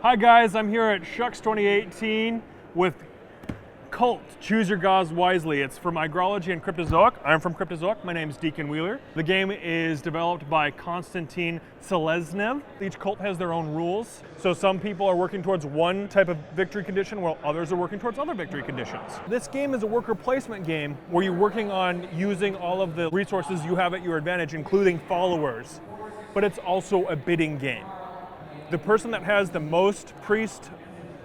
Hi guys, I'm here at SHUX 2018 with Cult, Choose Your Gods Wisely. It's from Agrology and Cryptozoic. I'm from Cryptozoic, my name's Deacon Wheeler. The game is developed by Konstantin Seleznev. Each cult has their own rules. So some people are working towards one type of victory condition while others are working towards other victory conditions. This game is a worker placement game where you're working on using all of the resources you have at your advantage, including followers. But it's also a bidding game. The person that has the most priest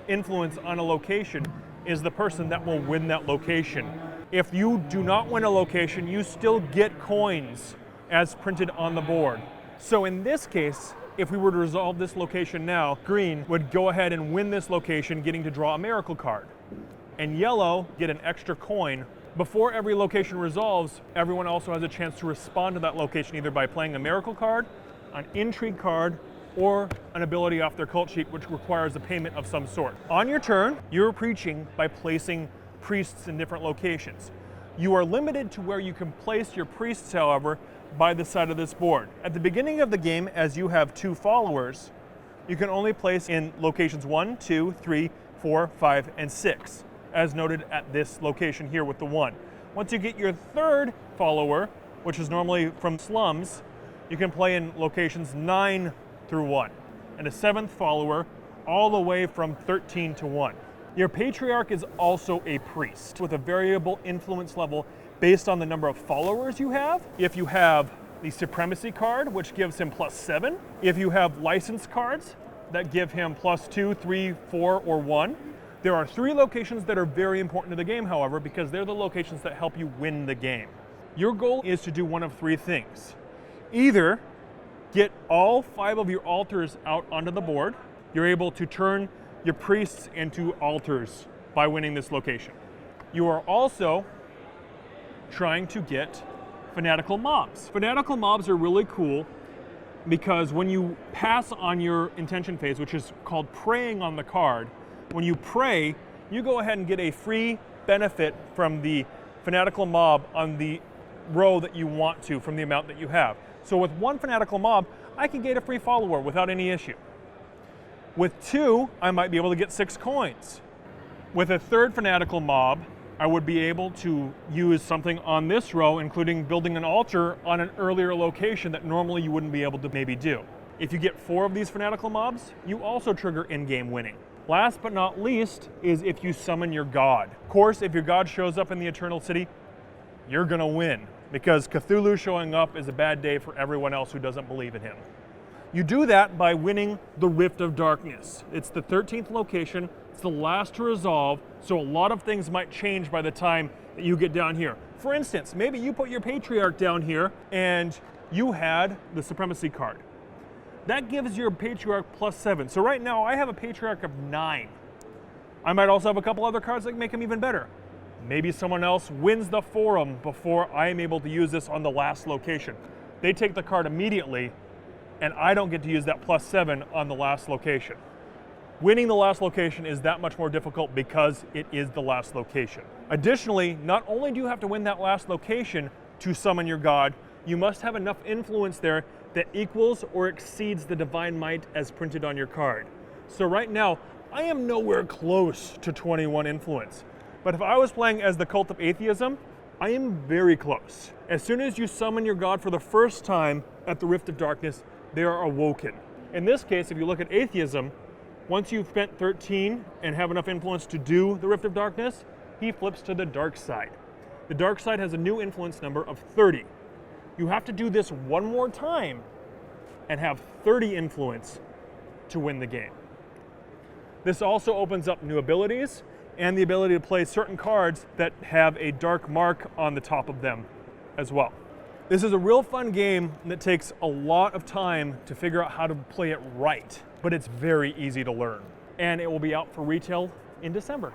influence on a location is the person that will win that location. If you do not win a location, you still get coins as printed on the board. So in this case, if we were to resolve this location now, green would go ahead and win this location, getting to draw a miracle card. And yellow get an extra coin. Before every location resolves, everyone also has a chance to respond to that location either by playing a miracle card, an intrigue card, or an ability off their cult sheet which requires a payment of some sort. On your turn, you're preaching by placing priests in different locations. You are limited to where you can place your priests, however, by the side of this board. At the beginning of the game, as you have 2 followers, you can only place in locations 1, 2, 3, 4, 5, and 6, as noted at this location here with the 1. Once you get your 3rd follower, which is normally from slums, you can play in locations 9 through 1, and a 7th follower all the way from 13 to 1. Your patriarch is also a priest with a variable influence level based on the number of followers you have. If you have the supremacy card, which gives him +7, if you have license cards that give him +2, 3, 4, or 1. There are 3 locations that are very important to the game, however, because they're the locations that help you win the game. Your goal is to do one of 3 things. Either get all 5 of your altars out onto the board. You're able to turn your priests into altars by winning this location. You are also trying to get fanatical mobs. Fanatical mobs are really cool because when you pass on your intention phase, which is called praying on the card, when you pray, you go ahead and get a free benefit from the fanatical mob on the row that you want to from the amount that you have. So with 1 fanatical mob, I can get a free follower without any issue. With 2, I might be able to get 6 coins. With a 3rd fanatical mob, I would be able to use something on this row, including building an altar on an earlier location that normally you wouldn't be able to maybe do. If you get 4 of these fanatical mobs, you also trigger in-game winning. Last but not least is if you summon your god. Of course, if your god shows up in the Eternal City, you're gonna win, because Cthulhu showing up is a bad day for everyone else who doesn't believe in him. You do that by winning the Rift of Darkness. It's the 13th location, it's the last to resolve, so a lot of things might change by the time that you get down here. For instance, maybe you put your Patriarch down here and you had the Supremacy card. That gives your Patriarch +7. So right now I have a Patriarch of 9. I might also have a couple other cards that make him even better. Maybe someone else wins the forum before I am able to use this on the last location. They take the card immediately, and I don't get to use that +7 on the last location. Winning the last location is that much more difficult because it is the last location. Additionally, not only do you have to win that last location to summon your god, you must have enough influence there that equals or exceeds the divine might as printed on your card. So right now, I am nowhere close to 21 influence. But if I was playing as the Cult of Atheism, I am very close. As soon as you summon your god for the first time at the Rift of Darkness, they are awoken. In this case, if you look at Atheism, once you've spent 13 and have enough influence to do the Rift of Darkness, he flips to the dark side. The dark side has a new influence number of 30. You have to do this one more time and have 30 influence to win the game. This also opens up new abilities and the ability to play certain cards that have a dark mark on the top of them as well. This is a real fun game that takes a lot of time to figure out how to play it right, but it's very easy to learn. And it will be out for retail in December.